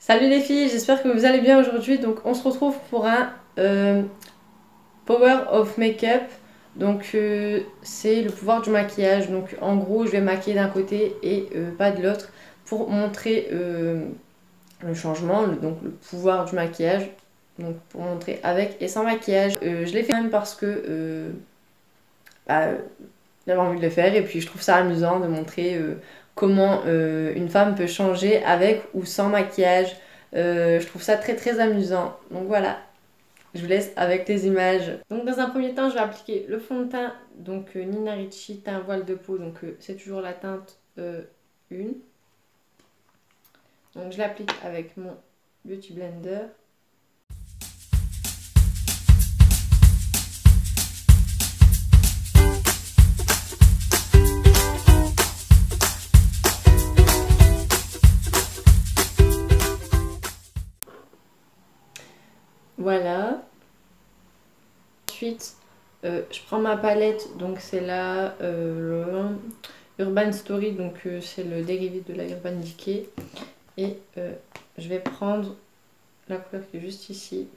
Salut les filles, j'espère que vous allez bien aujourd'hui. Donc on se retrouve pour un Power of Makeup. Donc c'est le pouvoir du maquillage. Donc en gros je vais maquiller d'un côté et pas de l'autre pour montrer le changement, donc le pouvoir du maquillage. Donc pour montrer avec et sans maquillage. Je l'ai fait même parce que bah, j'avais envie de le faire et puis je trouve ça amusant de montrer comment une femme peut changer avec ou sans maquillage. Je trouve ça très très amusant. Donc voilà, je vous laisse avec les images. Donc dans un premier temps, je vais appliquer le fond de teint, donc Nina Ricci teint voile de peau, donc c'est toujours la teinte 1. Donc je l'applique avec mon Beauty Blender. Voilà. Ensuite, je prends ma palette, donc c'est la Urban Story, donc c'est le dérivé de la Urban Decay. Et je vais prendre la couleur qui est juste ici.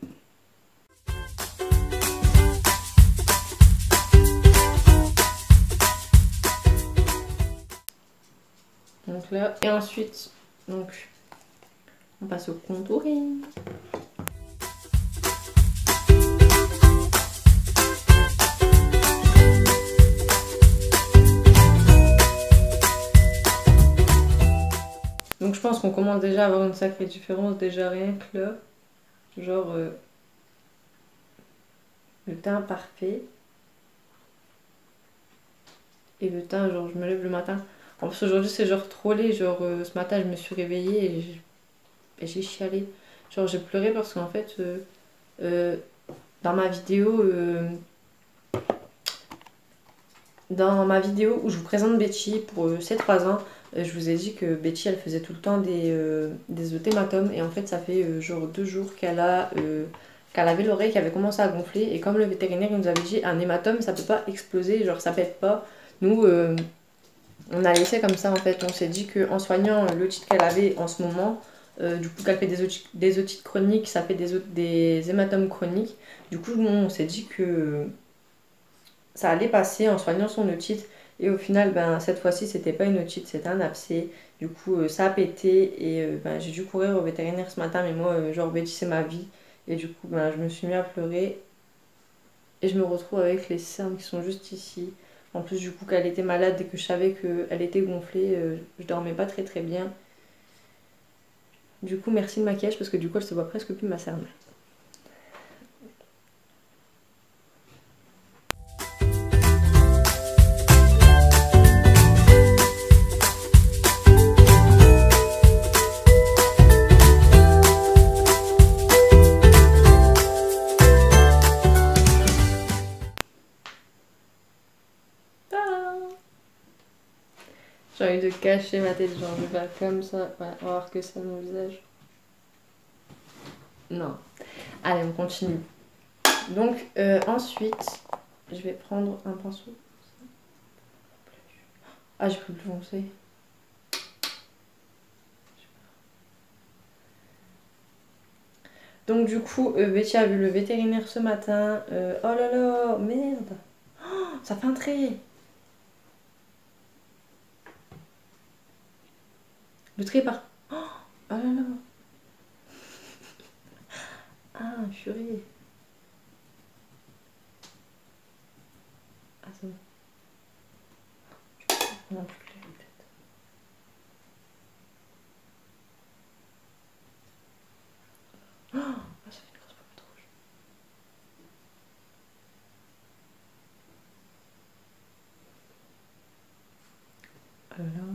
Donc là, et ensuite, donc, on passe au contouring. Donc je pense qu'on commence déjà à avoir une sacrée différence, déjà rien que là. Genre, le teint parfait. Et le teint, genre, je me lève le matin. En plus, aujourd'hui, c'est genre trop laid. Genre, ce matin, je me suis réveillée et j'ai chialé. Genre, j'ai pleuré parce qu'en fait, dans ma vidéo, où je vous présente Betty pour ses 3 ans, je vous ai dit que Betty, elle faisait tout le temps des œdématomes. Et en fait, ça fait genre 2 jours qu'elle avait l'oreille qui avait commencé à gonfler. Et comme le vétérinaire nous avait dit, un hématome, ça peut pas exploser, genre ça pète pas. Nous, on a laissé comme ça en fait. On s'est dit qu'en soignant l'otite qu'elle avait en ce moment, du coup qu'elle fait des otites chroniques, ça fait des hématomes chroniques. Du coup, on s'est dit que ça allait passer en soignant son otite. Et au final, ben, cette fois-ci, c'était pas une otite, c'était un abcès. Du coup, ça a pété et ben, j'ai dû courir au vétérinaire ce matin. Mais moi, genre, Betty, c'est ma vie. Et du coup, ben, je me suis mis à pleurer. Et je me retrouve avec les cernes qui sont juste ici. En plus, du coup, qu'elle était malade et que je savais qu'elle était gonflée, je dormais pas très très bien. Du coup, merci le maquillage parce que du coup, elle se voit presque plus ma cerne. J'ai envie de cacher ma tête, genre je vais faire comme ça. Voilà, on va voir que ça mon visage. Non. Allez, on continue. Donc, ensuite, je vais prendre un pinceau. Ah, j'ai pris le plus foncé. Donc, du coup, Betty a vu le vétérinaire ce matin. Oh là là, merde. Oh, ça fait un trait. Le trait part. Oh là là. Ah, purée. Ah, c'est bon. Non, plus clair, peut-être. Oh, ça fait une grosse pommade rouge. Oh là là.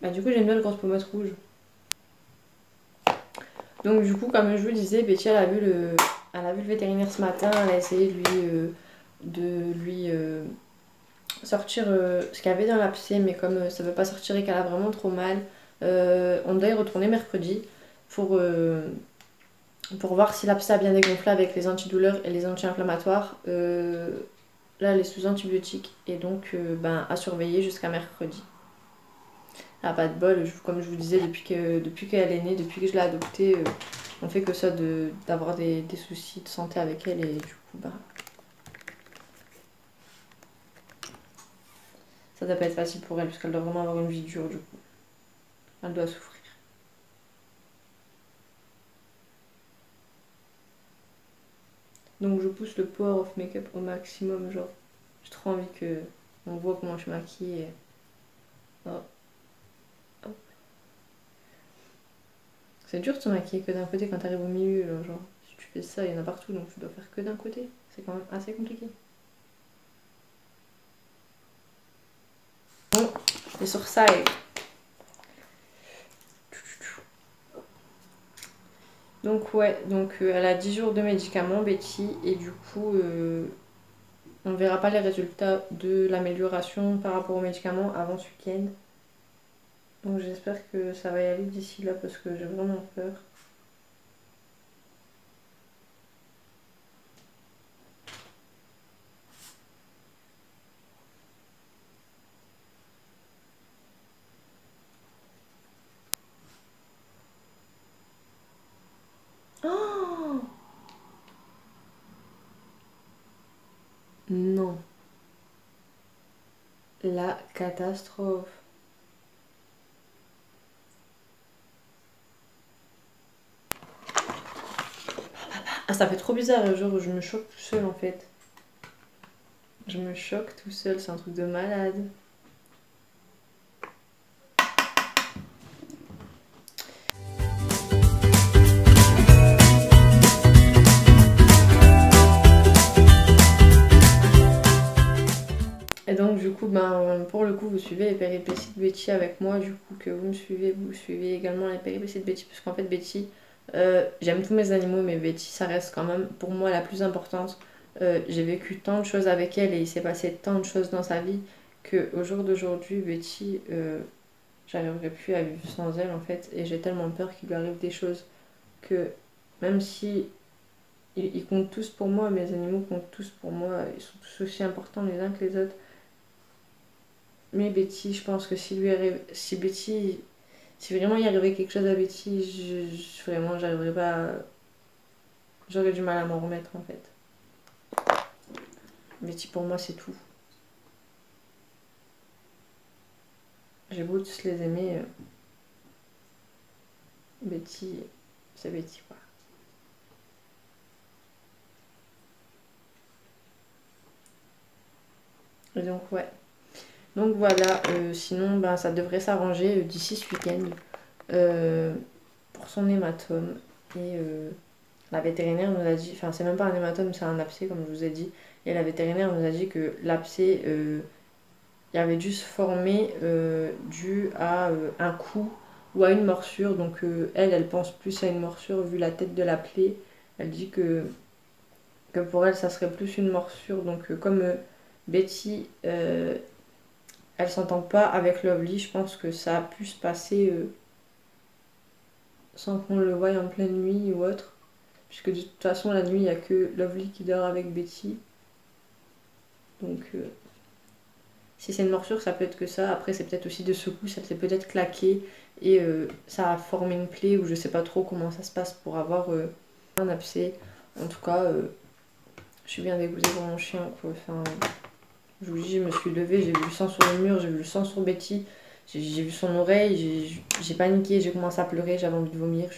Bah, du coup, j'aime bien le grosse pommade rouge. Donc, du coup, comme je vous disais, Betty, elle a vu le vétérinaire ce matin. Elle a essayé de lui sortir ce qu'il y avait dans l'abcès, mais comme ça ne veut pas sortir et qu'elle a vraiment trop mal, on doit y retourner mercredi pour pour voir si l'abcès a bien dégonflé avec les antidouleurs et les anti-inflammatoires. Là, elle est sous antibiotiques et donc ben, à surveiller jusqu'à mercredi. Ah, pas de bol, comme je vous disais, depuis qu'elle est née, depuis que je l'ai adoptée, on fait que ça d'avoir des soucis de santé avec elle et du coup, bah, ça doit pas être facile pour elle parce qu'elle doit vraiment avoir une vie dure du coup. Elle doit souffrir. Donc je pousse le power of make-up au maximum, genre j'ai trop envie que on voit comment je maquille. Oh. Oh. C'est dur de se maquiller que d'un côté quand t'arrives au milieu, genre si tu fais ça, il y en a partout donc tu dois faire que d'un côté. C'est quand même assez compliqué. Bon, et sur ça, donc ouais, donc elle a 10 jours de médicaments, Betty, et du coup, on ne verra pas les résultats de l'amélioration par rapport aux médicaments avant ce week-end. Donc j'espère que ça va y aller d'ici là parce que j'ai vraiment peur. Oh non, la catastrophe. Ah, ça fait trop bizarre, genre je me choque tout seul en fait. Je me choque tout seul, c'est un truc de malade. Et donc du coup, ben, pour le coup, vous suivez les péripéties de Betty avec moi, du coup que vous suivez également les péripéties de Betty, parce qu'en fait Betty, j'aime tous mes animaux, mais Betty, ça reste quand même pour moi la plus importante. J'ai vécu tant de choses avec elle et il s'est passé tant de choses dans sa vie qu'au jour d'aujourd'hui, Betty, j'arriverai plus à vivre sans elle en fait, et j'ai tellement peur qu'il lui arrive des choses que même si ils comptent tous pour moi, mes animaux comptent tous pour moi, ils sont tous aussi importants les uns que les autres. Mais Betty, je pense que si Betty, si vraiment il arrivait quelque chose à Betty, vraiment j'arriverais pas, j'aurais du mal à m'en remettre en fait. Betty pour moi c'est tout. J'ai beau tous les aimer, Betty, c'est Betty quoi. Et donc ouais. Donc voilà, sinon ben, ça devrait s'arranger d'ici ce week-end pour son hématome. Et la vétérinaire nous a dit, enfin c'est même pas un hématome, c'est un abcès comme je vous ai dit. Et la vétérinaire nous a dit que l'abcès il avait dû se former dû à un coup ou à une morsure. Donc elle pense plus à une morsure vu la tête de la plaie. Elle dit que pour elle ça serait plus une morsure. Donc comme Betty elle s'entend pas avec Lovely, je pense que ça a pu se passer sans qu'on le voie en pleine nuit ou autre. Puisque de toute façon la nuit il n'y a que Lovely qui dort avec Betty. Donc si c'est une morsure, ça peut être que ça. Après, c'est peut-être aussi de secousses, ça s'est peut-être claqué et ça a formé une plaie ou je sais pas trop comment ça se passe pour avoir un abcès. En tout cas, je suis bien dégoûtée pour mon chien, quoi. Enfin, je vous dis, je me suis levée, j'ai vu le sang sur le mur, j'ai vu le sang sur Betty, j'ai vu son oreille, j'ai paniqué, j'ai commencé à pleurer, j'avais envie de vomir.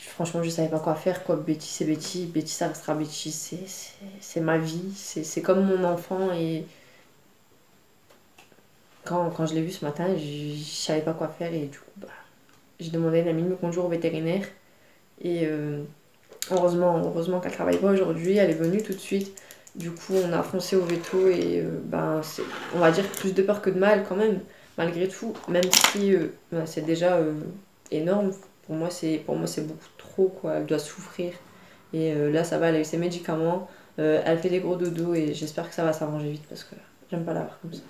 Franchement, je savais pas quoi faire, quoi. Betty, c'est Betty, Betty, ça restera Betty, c'est ma vie, c'est comme mon enfant et. Quand je l'ai vu ce matin, je savais pas quoi faire et du coup, bah, j'ai demandé à une amie de me conduire au vétérinaire. Et heureusement qu'elle travaille pas aujourd'hui, elle est venue tout de suite. Du coup, on a foncé au veto et ben, on va dire plus de peur que de mal quand même, malgré tout. Même si ben, c'est déjà énorme, pour moi c'est beaucoup trop quoi. Elle doit souffrir. Et là, ça va, elle a eu ses médicaments, elle fait des gros dodos et j'espère que ça va s'arranger vite parce que j'aime pas la voir comme ça.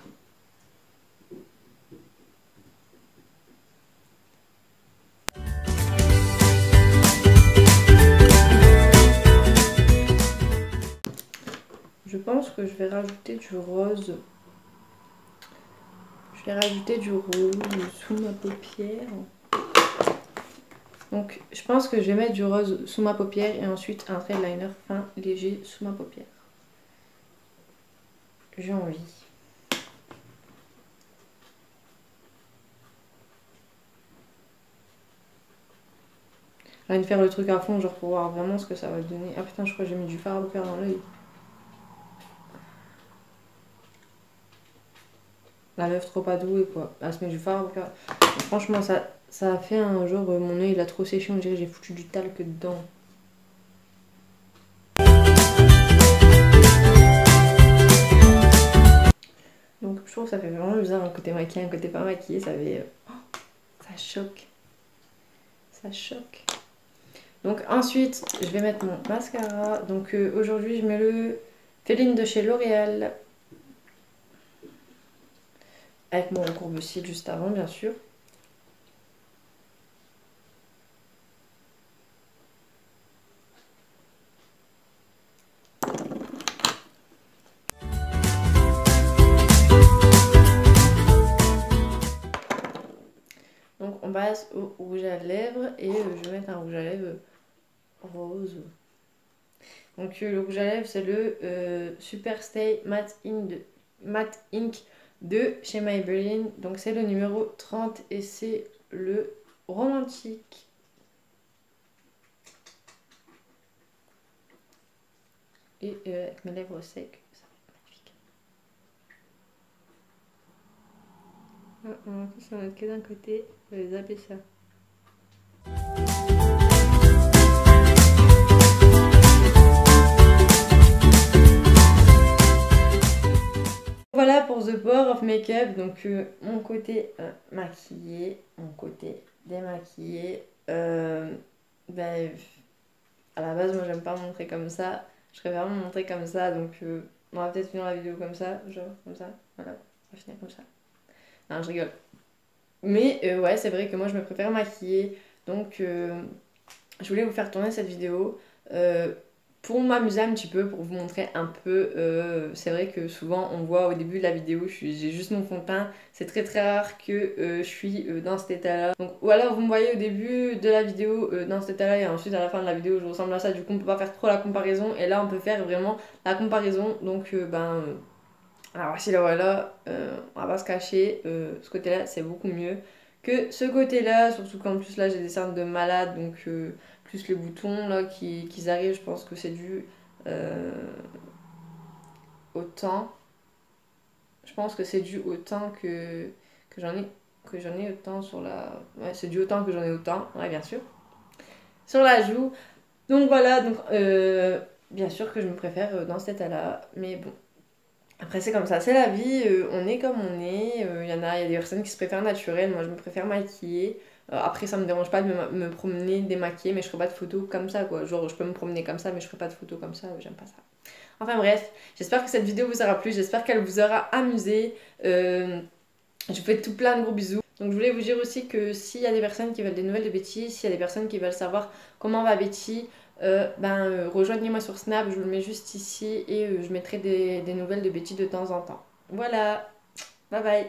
pense que je vais rajouter du rose. Je vais rajouter du rose sous ma paupière. Donc je pense que je vais mettre du rose sous ma paupière et ensuite un trait de liner fin léger sous ma paupière. J'ai envie. J'ai envie de faire le truc à fond, genre pour voir vraiment ce que ça va donner. Ah putain, je crois que j'ai mis du fard à paupières dans l'œil. La meuf trop adouée quoi. Elle se met du fard à paupières. Franchement, ça a fait un jour, mon œil il a trop séché, on dirait que j'ai foutu du talc dedans. Donc je trouve que ça fait vraiment bizarre un côté maquillé, un côté pas maquillé, ça fait... Oh, ça choque. Ça choque. Donc ensuite, je vais mettre mon mascara. Donc aujourd'hui, je mets le Féline de chez L'Oréal. Avec mon courbe-cils juste avant, bien sûr. Donc on passe au rouge à lèvres et je vais mettre un rouge à lèvres rose. Donc le rouge à lèvres c'est le Super Stay Matte Ink de chez Maybelline. Donc c'est le numéro 30 et c'est le romantique. Et avec mes lèvres secs, ça va être magnifique. On va tous en mettre que d'un côté, je vais zapper ça. Voilà pour The Power of Makeup, donc mon côté maquillé, mon côté démaquillé. Ben, à la base, moi j'aime pas montrer comme ça, je préfère me montrer comme ça, donc on va peut-être finir la vidéo comme ça, genre comme ça, voilà, on va finir comme ça. Non, je rigole. Mais ouais, c'est vrai que moi je me préfère maquiller, donc je voulais vous faire tourner cette vidéo pour m'amuser un petit peu, pour vous montrer un peu. C'est vrai que souvent on voit au début de la vidéo, j'ai juste mon fond de teint. C'est très très rare que je suis dans cet état-là. Donc, ou alors vous me voyez au début de la vidéo dans cet état-là et ensuite à la fin de la vidéo je ressemble à ça. Du coup on peut pas faire trop la comparaison et là on peut faire vraiment la comparaison. Donc alors voici là voilà, on va pas se cacher, ce côté-là c'est beaucoup mieux que ce côté-là, surtout qu'en plus là j'ai des cernes de malade, donc plus les boutons là qui arrivent, je pense que c'est dû au temps. Je pense que c'est dû au temps que j'en ai autant sur la... Ouais, c'est dû au temps que j'en ai autant, ouais bien sûr. Sur la joue. Donc voilà, donc bien sûr que je me préfère dans cet état-là, mais bon. Après c'est comme ça, c'est la vie, on est comme on est, il y a des personnes qui se préfèrent naturelles, moi je me préfère maquiller. Après ça me dérange pas de me promener démaquillée, mais je ferai pas de photos comme ça quoi, genre je peux me promener comme ça mais je ferai pas de photos comme ça, j'aime pas ça. Enfin bref, j'espère que cette vidéo vous aura plu, j'espère qu'elle vous aura amusé, je vous fais tout plein de gros bisous. Donc je voulais vous dire aussi que s'il y a des personnes qui veulent des nouvelles de Betty, s'il y a des personnes qui veulent savoir comment va Betty, rejoignez-moi sur Snap, je vous le mets juste ici et je mettrai des nouvelles de Betty de temps en temps. Voilà, bye bye.